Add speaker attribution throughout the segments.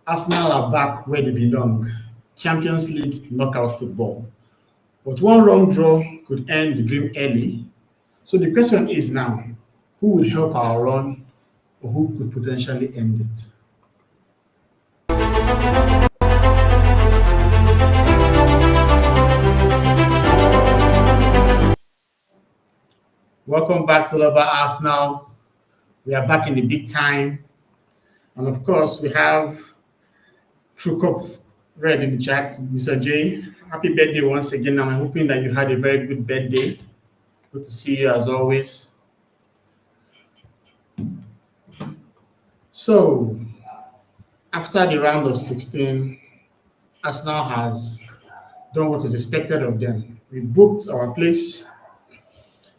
Speaker 1: Arsenal are back where they belong. Champions League knockout football. But one wrong draw could end the dream early. So the question is now, who will help our run or who could potentially end it? Welcome back to Love Arsenal. We are back in the big time. And of course, we have True Cup Red in the chat. Mr. J, happy birthday once again. I'm hoping that you had a very good birthday. Good to see you as always. So, after the round of 16, Arsenal has done what was expected of them. We booked our place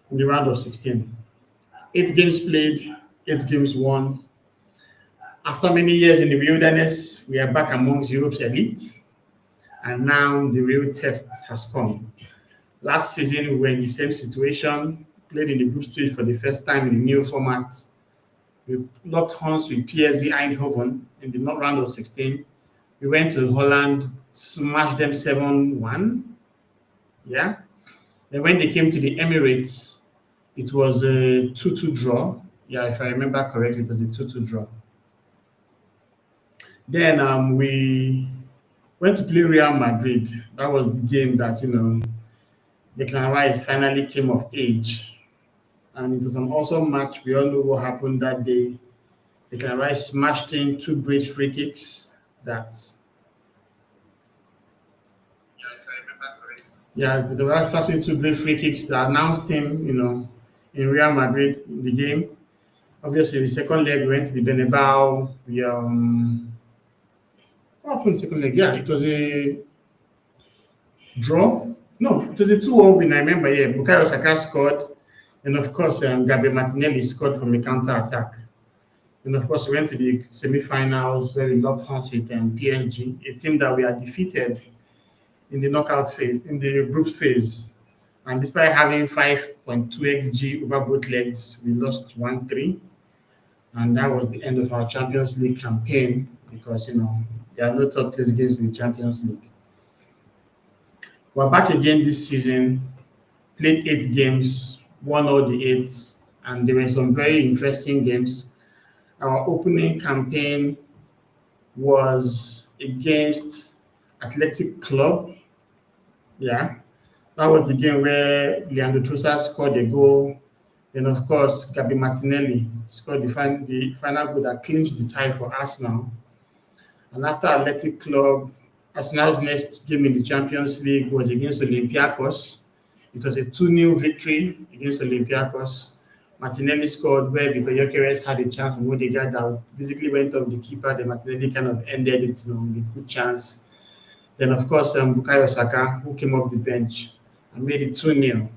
Speaker 1: in the round of 16. 8 games played, 8 games won. After many years in the wilderness, we are back amongst Europe's elite. And now the real test has come. Last season, we were in the same situation, played in the group stage for the first time in the new format. We locked horns with PSV Eindhoven in the round of 16. We went to Holland, smashed them 7-1. Yeah. Then when they came to the Emirates, it was a 2-2 draw. Yeah, if I remember correctly, it was a 2-2 draw. Then we went to play Real Madrid. That was the game that, Declan Rice finally came of age. And it was an awesome match. We all know what happened that day. Declan Rice smashed in 2 great free kicks that... Yeah, if I remember correctly. Yeah, the Rice smashed in 2 great free kicks that announced him, in Real Madrid in the game. Obviously, the second leg we went to the Bernabeu. What happened in the second leg? Yeah, it was a draw. No, it was a 2-1 win. I remember, yeah. Bukayo Saka scored. And of course, Gabriel Martinelli scored from a counter-attack. And of course, we went to the semi-finals where we locked horns with PSG, a team that we had defeated in the knockout phase, in the group phase. And despite having 5.2 XG over both legs, we lost 1-3. And that was the end of our Champions League campaign because, there are no top-place games in the Champions League. We're back again this season, played 8 games, won all the 8, and there were some very interesting games. Our opening campaign was against Athletic Club. Yeah, that was the game where Leandro Trossard scored a goal. Then, of course, Gabi Martinelli scored the final goal that clinched the tie for Arsenal. And after Athletic Club, Arsenal's next game in the Champions League was against Olympiakos. It was a 2-0 victory against Olympiakos. Martinelli scored where Victor Gyökeres had a chance from Odegaard that basically went off the keeper. Then Martinelli kind of ended it with a good chance. Then, of course, Bukayo Saka, who came off the bench and made it 2-0.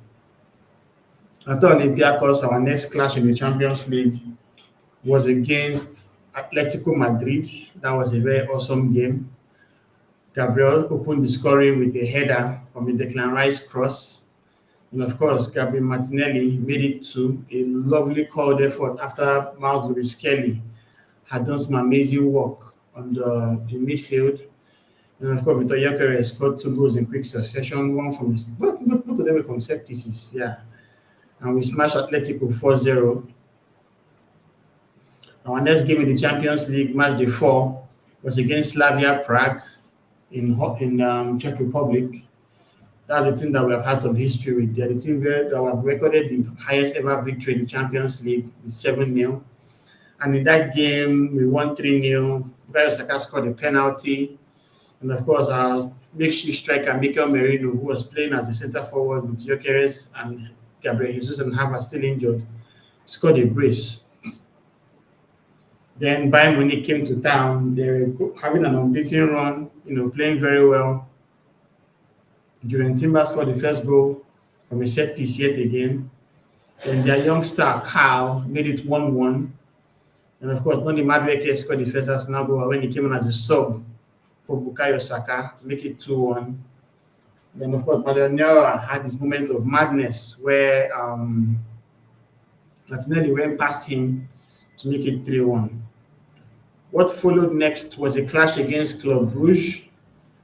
Speaker 1: After Olympiakos, our next clash in the Champions League was against Atletico Madrid. That was a very awesome game. Gabriel opened the scoring with a header from a Declan Rice cross. And of course, Gabriel Martinelli made it 2. A lovely called effort after Miles Lewis Kelly had done some amazing work on the midfield. And of course, Victor Gyökeres scored 2 goals in quick succession. One from both of them were from set pieces. Yeah. And we smashed Atletico 4-0. Our next game in the Champions League, match day 4, was against Slavia Prague in Czech Republic. That's the team that we have had some history with. They're the team that have recorded the highest ever victory in the Champions League with 7-0. And in that game, we won 3-0. Bukayo Saka scored a penalty. And of course, our makeshift striker, Mikel Merino, who was playing as a centre forward with Gyökeres and Gabriel Jesus and Havertz still injured, scored a brace. Then Bayern Munich came to town. They were having an unbeaten run, playing very well. Julian Timber scored the first goal from a set piece yet again. Then their young star, Carl, made it 1-1. And of course, Donny Madueke scored the first Arsenal goal when he came in as a sub for Bukayo Saka to make it 2-1. Then, of course, Madueke had this moment of madness where Martinelli went past him to make it 3-1. What followed next was a clash against Club Brugge,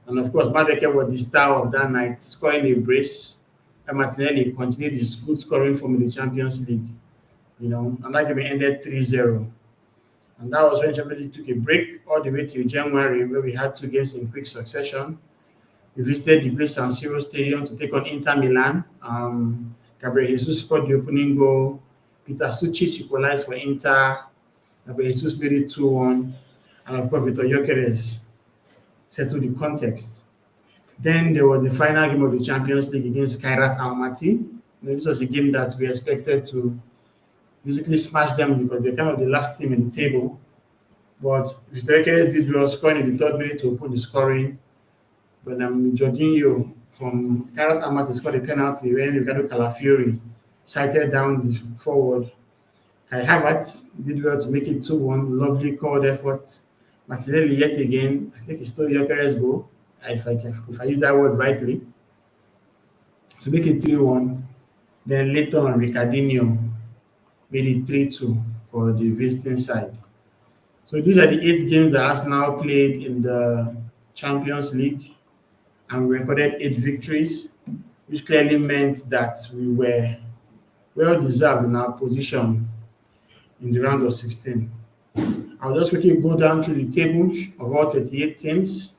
Speaker 1: and of course, Madueke was the star of that night, scoring a brace. And Martinelli continued his good scoring form in the Champions League, and that game ended 3-0. And that was when Champions League took a break all the way till January, where we had two games in quick succession. We visited the Great San Siro Stadium to take on Inter Milan. Gabriel Jesus scored the opening goal. Peter Sucic equalized for Inter. Gabriel Jesus made it 2-1. And of course, Vitor Gyökeres settled the context. Then there was the final game of the Champions League against Kairat Almaty. This was a game that we expected to basically smash them because they're kind of the last team in the table. But Vitor Gyökeres did well, scoring in the third minute to open the scoring. But Jorginho from Kairat Almaty scored a penalty when Ricardo Calafiori sighted down the forward. Kai Havertz did well to make it 2-1. Lovely called effort. Martinelli yet again, I think he stole Gyökeres' goal, if I use that word rightly, to make it 3-1. Then later on, Ricardinho made it 3-2 for the visiting side. So these are the 8 games that Arsenal played in the Champions League, and we recorded 8 victories, which clearly meant that we were well deserved in our position in the round of 16. I'll just quickly go down through the table of all 38 teams.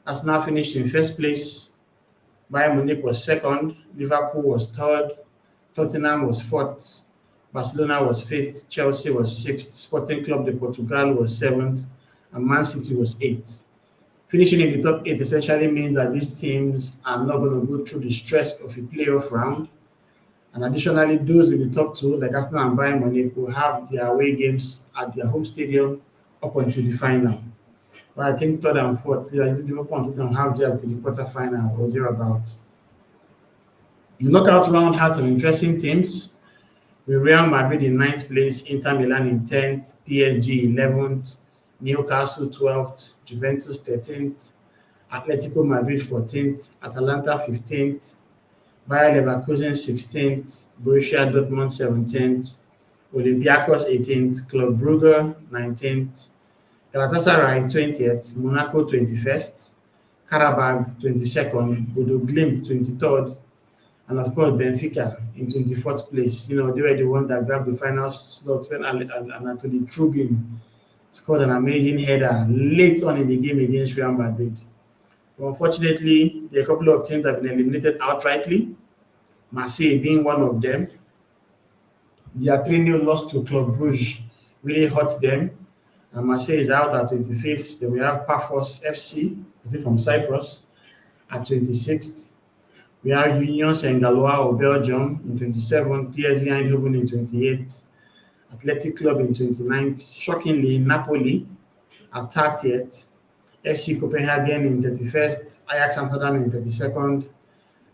Speaker 1: Arsenal finished in first place. Bayern Munich was second. Liverpool was third. Tottenham was fourth. Barcelona was fifth. Chelsea was sixth. Sporting Club de Portugal was seventh. And Man City was eighth. Finishing in the top 8 essentially means that these teams are not going to go through the stress of a playoff round. And additionally, those in the top 2, like Arsenal and Bayern Munich, will have their away games at their home stadium up until the final. But I think third and fourth, Liverpool and Tottenham have there to the quarterfinal or thereabouts. The knockout round has some interesting teams, with Real Madrid in 9th place, Inter Milan in 10th, PSG 11th, Newcastle 12th, Juventus 13th, Atletico Madrid 14th, Atalanta 15th, Bayer Leverkusen 16th, Borussia Dortmund 17th, Olympiakos 18th, Club Brugge 19th, Galatasaray 20th, Monaco 21st, Karabag 22nd, Bodo Glimt 23rd, and of course Benfica in 24th place. They were the one that grabbed the final slot when Anatoly Trubin scored an amazing header late on in the game against Real Madrid. But unfortunately, there are a couple of teams that have been eliminated outrightly, Marseille being one of them. Their 3-0 loss to Club Brugge really hurt them, and Marseille is out at 25th. Then we have Paphos FC, I think from Cyprus, at 26th. We have Union Saint-Galois of Belgium in 27th, PSV Eindhoven in 28th, Athletic Club in 29th. Shockingly, Napoli at 30th, FC Copenhagen in 31st, Ajax Amsterdam in 32nd,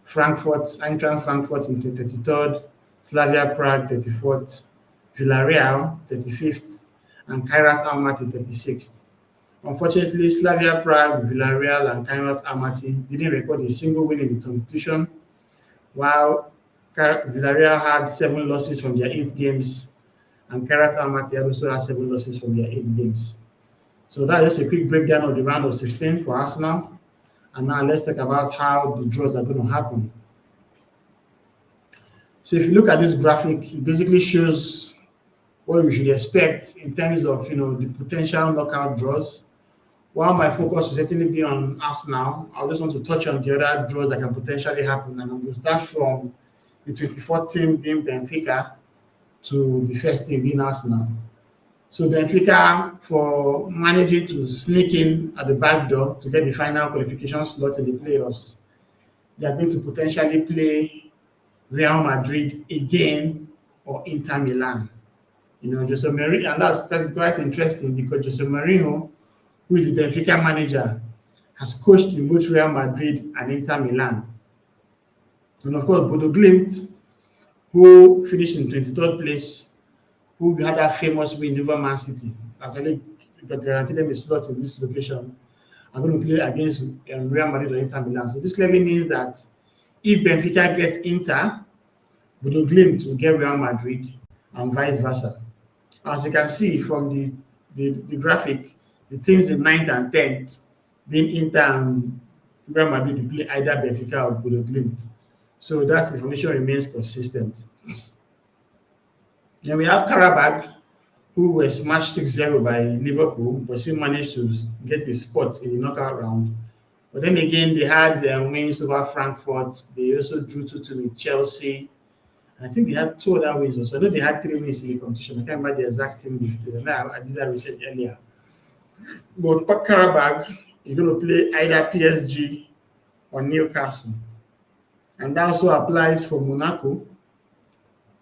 Speaker 1: Eintracht Frankfurt in 33rd, Slavia Prague 34th, Villarreal 35th, and Kairat Almaty 36th. Unfortunately, Slavia Prague, Villarreal, and Kairat Almaty didn't record a single win in the competition, while Villarreal had 7 losses from their 8 games, and Kairat Almaty also had 7 losses from their 8 games. So that's just a quick breakdown of the round of 16 for Arsenal. And now let's talk about how the draws are going to happen. So if you look at this graphic, it basically shows what we should expect in terms of the potential knockout draws. While my focus will certainly be on Arsenal, I just want to touch on the other draws that can potentially happen. And I'm going to start from the 24th team being Benfica to the first team being Arsenal. So Benfica, for managing to sneak in at the back door to get the final qualification slot in the playoffs, they are going to potentially play Real Madrid again or Inter Milan. Jose Mourinho, and that's quite interesting because Jose Mourinho, who is the Benfica manager, has coached in both Real Madrid and Inter Milan. And of course, Bodo Glimt, who finished in 23rd place, who had that famous win over Man City, actually guaranteed them a slot in this location, are going to play against Real Madrid or Inter Milan. So this clearly means that if Benfica gets Inter, Bodo Glimt will get Real Madrid and vice versa. As you can see from the graphic, The teams in ninth and 10th being Inter and Real Madrid to play either Benfica or Bodo Glimt. So that information remains consistent. Then we have Karabakh, who were smashed 6-0 by Liverpool, but still managed to get his spot in the knockout round. But then again, they had wins over Frankfurt. They also drew 2-2 with Chelsea. I think they had two other wins also. I know they had 3 wins in the competition. I can't remember the exact team. I did that research earlier. But Karabakh is going to play either PSG or Newcastle. And that also applies for Monaco,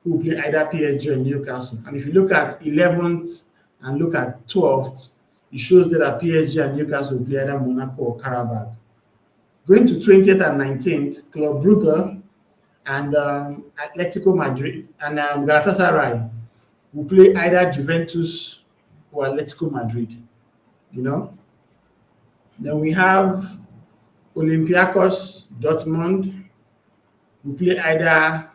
Speaker 1: who play either PSG or Newcastle. And if you look at 11th and look at 12th, it shows that PSG and Newcastle will play either Monaco or Karabakh. Going to 20th and 19th, Club Brugge and Atletico Madrid and Galatasaray will play either Juventus or Atletico Madrid. You know? Then we have Olympiakos, Dortmund, will play either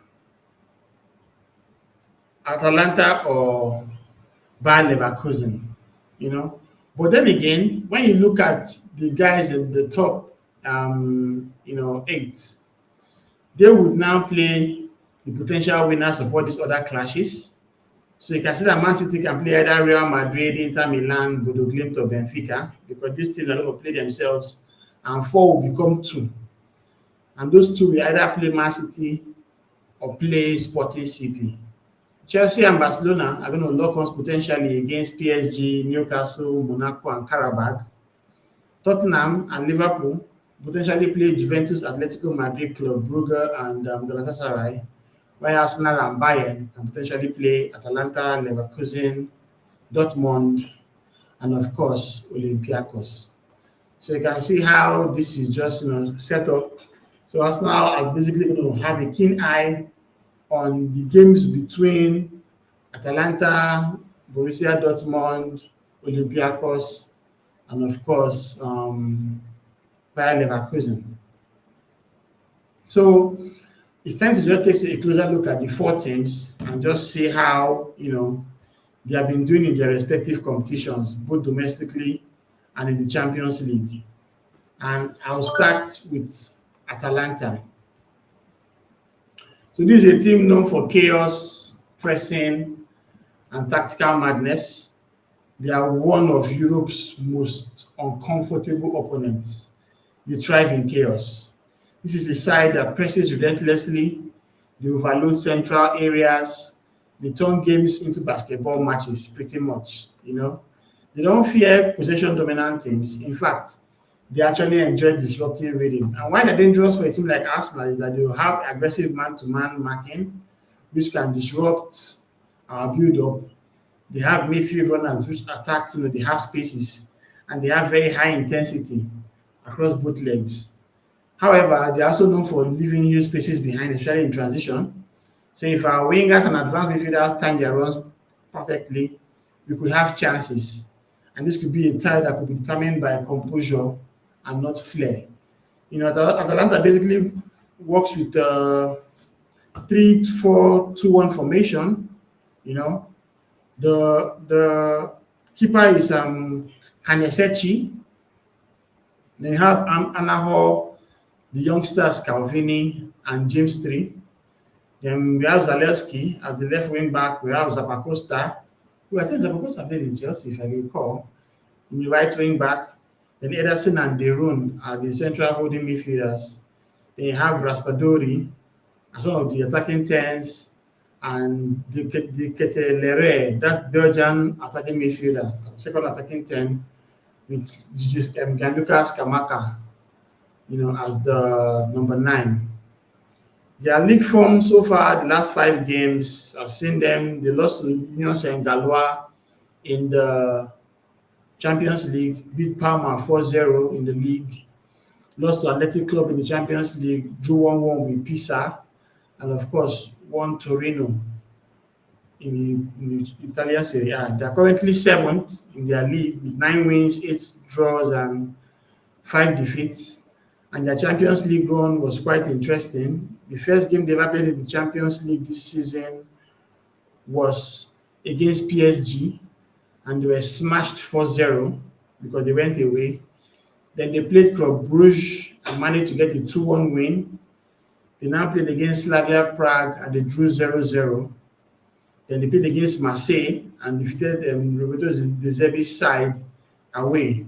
Speaker 1: Atalanta or Bayer Leverkusen, you know. But then again, when you look at the guys in the top, 8, they would now play the potential winners of all these other clashes. So you can see that Man City can play either Real Madrid, Inter Milan, Bodo Glimt, or Benfica, because these teams are going to play themselves, and 4 will become 2. And those 2 will either play Man City or play Sporting CP. Chelsea and Barcelona are going to lock us potentially against PSG, Newcastle, Monaco, and Karabakh. Tottenham and Liverpool potentially play Juventus, Atletico Madrid, Club Brugge, and Galatasaray, while Arsenal and Bayern can potentially play Atalanta, Leverkusen, Dortmund, and of course, Olympiakos. So you can see how this is just set up. So Arsenal are basically going to have a keen eye on the games between Atalanta, Borussia Dortmund, Olympiakos, and of course, Bayer Leverkusen. So it's time to just take a closer look at the 4 teams and just see how, they have been doing in their respective competitions, both domestically and in the Champions League. And I'll start with Atalanta. So this is a team known for chaos, pressing, and tactical madness. They are one of Europe's most uncomfortable opponents. They thrive in chaos. This is a side that presses relentlessly. They overload central areas. They turn games into basketball matches, pretty much. They don't fear possession dominant teams. In fact, they actually enjoy disrupting rhythm. And why they're dangerous for a team like Arsenal is that they will have aggressive man-to-man marking, which can disrupt our build-up. They have midfield runners which attack, the half spaces, and they have very high intensity across both legs. However, they're also known for leaving huge spaces behind, especially in transition. So if our wingers and advanced midfielders time their runs perfectly, we could have chances. And this could be a tie that could be determined by composure and not flair. Atalanta basically works with 3-4-2-1 formation. The keeper is Kanesechi. Then you have Anaho, the youngsters Calvini, and James 3. Then we have Zalewski as the left wing back. We have Zappacosta, who I think Zappacosta played in Chelsea, if I recall, in the right wing back. Then Ederson and Derun are the central holding midfielders. Then you have Raspadori as one of the attacking 10s, and the Ketelere, that Belgian attacking midfielder, second attacking 10, with Gianluca Scamacca, as the number 9. Their league form so far, the last 5 games, I've seen them. They lost to Union Saint-Galois in the Champions League, beat Parma 4-0 in the league, lost to Athletic Club in the Champions League, drew 1-1 with Pisa, and of course, won Torino in the Italian Serie A. They are currently 7th in their league with 9 wins, 8 draws, and 5 defeats. And their Champions League run was quite interesting. The first game they ever played in the Champions League this season was against PSG, and they were smashed 4-0. because they went away. Then they played Club Brugge and managed to get a 2-1 win. They now played against Slavia Prague and they drew 0-0. Then they played against Marseille and defeated Roberto De Zerbi's side away.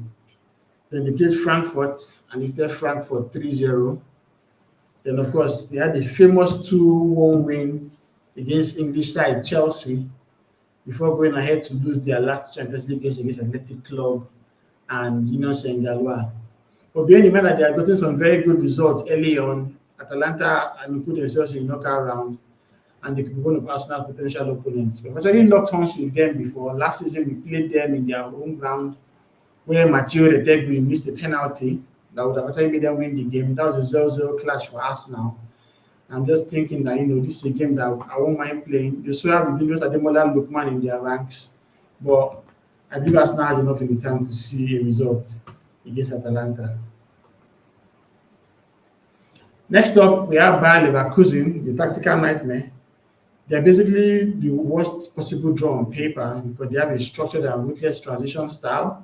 Speaker 1: Then they played Frankfurt and defeated Frankfurt 3-0. Then, of course, they had the famous 2-1 win against English side Chelsea before going ahead to lose their last Champions League games against Athletic Club and Union Saint-Galois. But bearing in mind that they had gotten some very good results early on, Atalanta put themselves in the knockout round and they could be one of Arsenal's potential opponents. We've actually locked horns with them before. Last season, we played them in their home ground where Matteo Retegui missed a penalty that would have actually made them win the game. That was a 0-0 clash for Arsenal. I'm just thinking that, this is a game that I won't mind playing. They still have the dangerous Ademola Lookman in their ranks, but I believe Arsenal has enough in the tank to see a result against Atalanta. Next up, we have Bayer Leverkusen, the tactical nightmare. They're basically the worst possible draw on paper because they have a structured and ruthless transition style.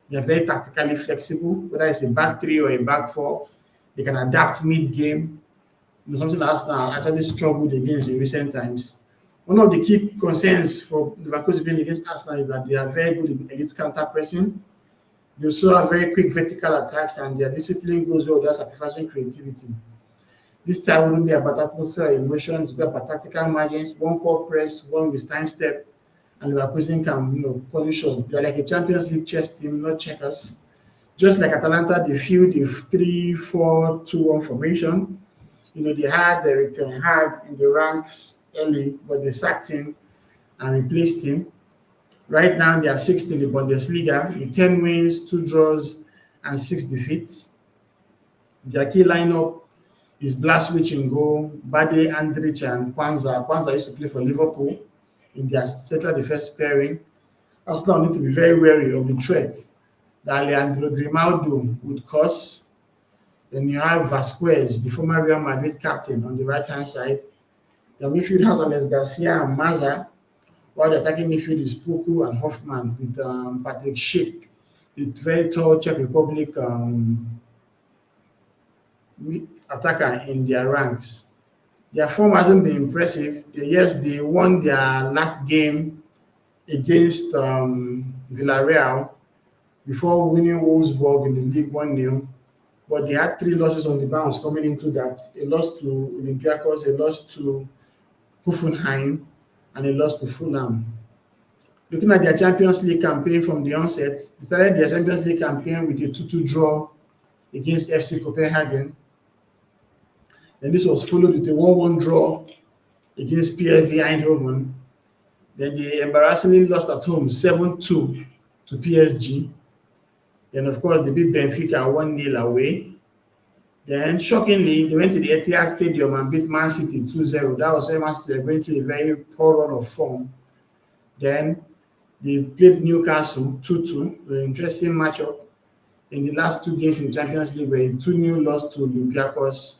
Speaker 1: They're very tactically flexible, whether it's a back three or a back four. They can adapt mid-game. Something that Arsenal actually struggled against in recent times. One of the key concerns for Leverkusen playing against Arsenal is that they are very good in elite counter pressing. They also have very quick vertical attacks, and their discipline goes well without sacrificing creativity. This style wouldn't be about atmosphere or emotions, but about tactical margins, one poor press, one with time step, and Leverkusen can punish us. They're like a Champions League chess team, not checkers. Just like Atalanta, they field the 3-4-2-1 formation. They had Eric Ten Hag in the ranks early, but they sacked him and replaced him. Right now, they are sixth in the Bundesliga with 10 wins, 2 draws, and 6 defeats. Their key lineup is Blaswich in goal, Bade, Andrich, and Kwanzaa. Kwanzaa used to play for Liverpool in their central defense pairing. Arsenal need to be very wary of the threat that Leandro Grimaldo would cause. Then you have Vasquez, the former Real Madrid captain, on the right-hand side. The midfield has Alex Garcia and Maza, while the attacking midfield is Puku and Hoffman with Patrick Schick, the very tall Czech Republic attacker in their ranks. Their form hasn't been impressive. They won their last game against Villarreal before winning Wolfsburg in the league 1-0. But they had 3 losses on the bounce coming into that. A loss to Olympiakos, a loss to Hoffenheim, and a loss to Fulham. Looking at their Champions League campaign from the onset, they started their Champions League campaign with a 2-2 draw against FC Copenhagen. Then this was followed with a 1-1 draw against PSV Eindhoven. Then they embarrassingly lost at home 7-2 to PSG. Then, of course, they beat Benfica 1-0 away. Then, shockingly, they went to the Etihad Stadium and beat Man City 2-0. That was when Man City were going through a very poor run of form. Then, they played Newcastle 2-2, an interesting matchup. In the last 2 games in the Champions League, were a 2-0 loss to Olympiakos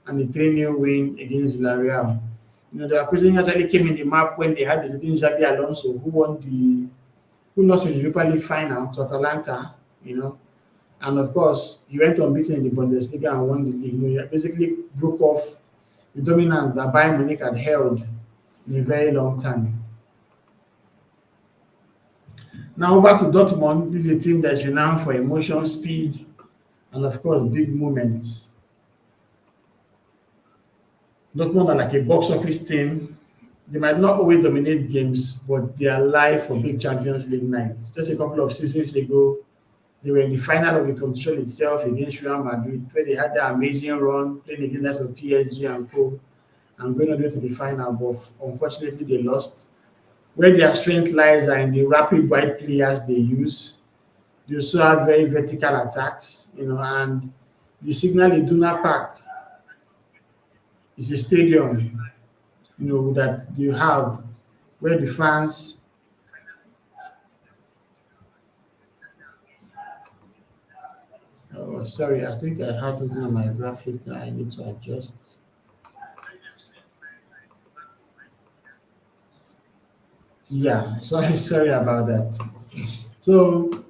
Speaker 1: and a 3-0 win against Villarreal. The acquisition actually came in the map when they had the visiting Xabi Alonso, who lost in the Europa League final to Atalanta, And of course, he went unbeaten in the Bundesliga and won the league. He basically broke off the dominance that Bayern Munich had held in a very long time. Now over to Dortmund. This is a team that's renowned for emotion, speed, and of course, big moments. Dortmund are like a box office team. They might not always dominate games, but they are live for big Champions League nights. Just a couple of seasons ago, they were in the final of the competition itself against Real Madrid, where they had that amazing run, playing against the PSG and co, and going all the way to the final, but unfortunately they lost. Where their strength lies are in the rapid wide players they use. They also have very vertical attacks, and the Signal Iduna Park is a stadium, that you have where the fans oh, sorry, I think I have something on my graphic that I need to adjust. Yeah, sorry about that. So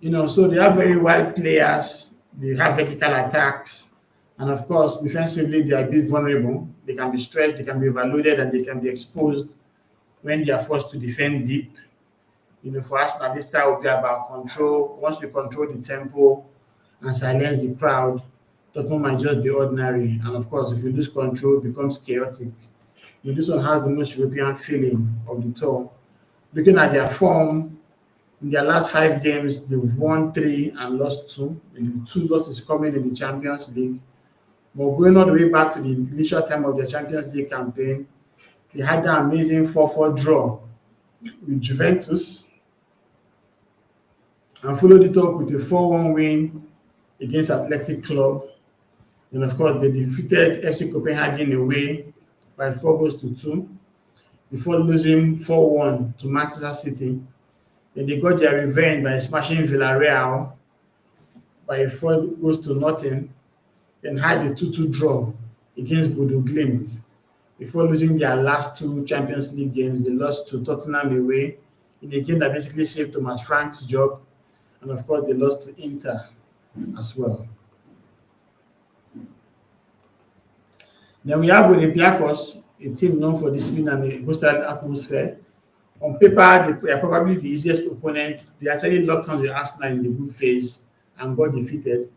Speaker 1: So they have very wide players, they have vertical attacks, and of course, defensively, they are a bit vulnerable. They can be stretched, they can be overloaded, and they can be exposed when they are forced to defend deep. For Arsenal, this style will be about control. Once we control the tempo and silence the crowd, Dortmund might just be ordinary. And of course, if you lose control, it becomes chaotic. This one has the most European feeling of the tour. Looking at their form, in their last 5 games, they've won 3 and lost 2. The 2 losses coming in the Champions League. But going all the way back to the initial time of their Champions League campaign, they had that amazing 4-4 draw with Juventus and followed it up with a 4-1 win against Athletic Club. And of course, they defeated FC Copenhagen away by 4-2 before losing 4-1 to Manchester City. Then they got their revenge by smashing Villarreal by 4-0. Then had a 2-2 draw against Bodo Glimt before losing their last 2 Champions League games. They lost to Tottenham away in a game that basically saved Thomas Frank's job. And of course, they lost to Inter as well. Then we have Olympiakos, a team known for discipline and a hostile atmosphere. On paper, they are probably the easiest opponent. They actually locked on the Arsenal in the group phase and got defeated.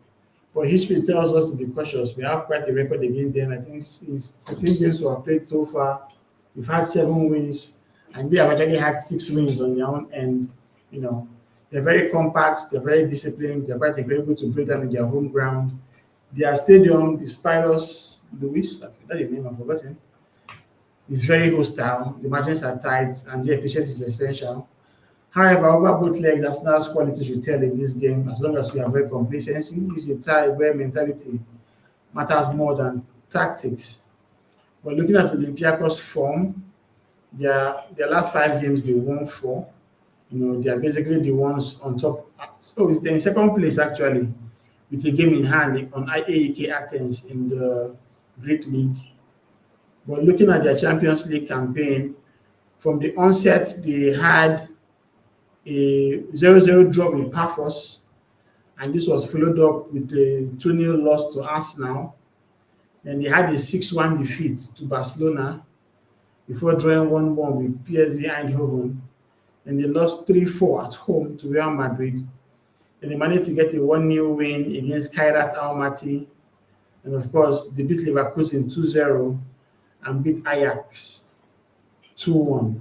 Speaker 1: But history tells us to be cautious. We have quite a record against them. I think since 15 games we have played so far, we've had 7 wins, and they have actually had 6 wins on their own end. They're very compact, they're very disciplined, they're quite incredible to break down in their home ground. Their stadium, the Spiros Luis, that's the name I've forgotten, is very hostile. The margins are tight, and their patience is essential. However, over both legs, Arsenal's quality should tell in this game. As long as we avoid complacency, this is a tie where mentality matters more than tactics. But looking at Olympiakos' form, their last 5 games, they won 4. They are basically the ones on top. So they're in second place, actually, with a game in hand on AEK Athens in the Greek League. But looking at their Champions League campaign, from the onset, they had a 0-0 draw with Paphos, and this was followed up with a 2-0 loss to Arsenal. Then they had a 6-1 defeat to Barcelona before drawing 1-1 with PSV Eindhoven. Then they lost 3-4 at home to Real Madrid. Then they managed to get a 1-0 win against Kairat Almaty. And of course, they beat Leverkusen 2-0 and beat Ajax 2-1.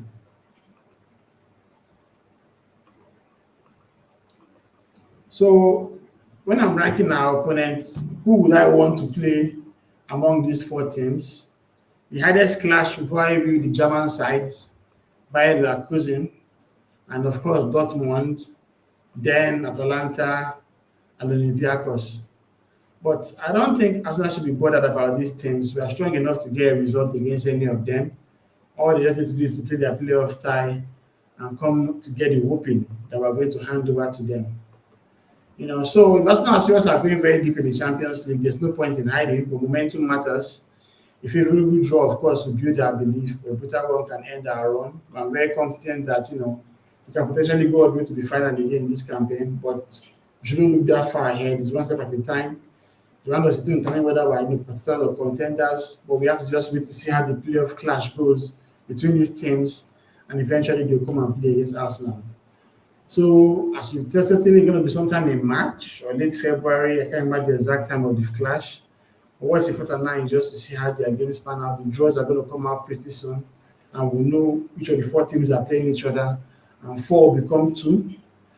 Speaker 1: So when I'm ranking our opponents, who would I want to play among these 4 teams? The hardest clash will probably be the German sides, Bayer Leverkusen, and of course Dortmund, then Atalanta and Olympiakos. But I don't think Arsenal should be bothered about these teams. We are strong enough to get a result against any of them. All they just need to do is to play their playoff tie and come to get the whooping that we're going to hand over to them. So if Arsenal Series are going very deep in the Champions League, there's no point in hiding, but momentum matters. If a really good draw, of course, will build our belief. A brutal one can end our run. I'm very confident that, we can potentially go all the way to the final again in this campaign, but we shouldn't look that far ahead. It's one step at a time. The round of 16 determine whether we're in the position of contenders, but we have to just wait to see how the playoff clash goes between these teams, and eventually they'll come and play against Arsenal. So, as you've tested, it's going to be sometime in March or late February. I can't remember the exact time of the clash. But what's important now is just to see how their games pan out. The draws are going to come out pretty soon, and we'll know which of the 4 teams are playing each other, and 4 will become 2.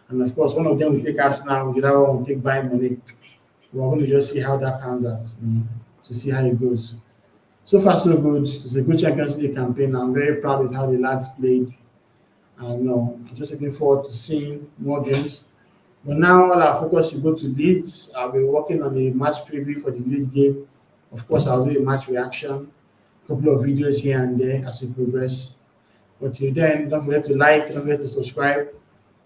Speaker 1: And of course, one of them will take Arsenal, the other one will take Bayern Munich. We're going to just see how that pans out, to see how it goes. So far, so good. It was a good Champions League campaign. I'm very proud with how the lads played. And I'm just looking forward to seeing more games. But now all our focus will go to Leeds. I'll be working on a match preview for the Leeds game. Of course, I'll do a match reaction, a couple of videos here and there as we progress. But till then, don't forget to like, don't forget to subscribe.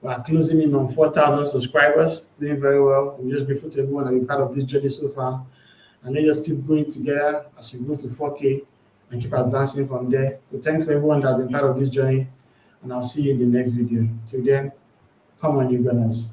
Speaker 1: We are closing in on 4,000 subscribers, doing very well. I'm just grateful to everyone that has been part of this journey so far. And let's just keep going together as we go to 4K and keep advancing from there. So thanks for everyone that has been part of this journey. And I'll see you in the next video. Till then, come on, you Gooners.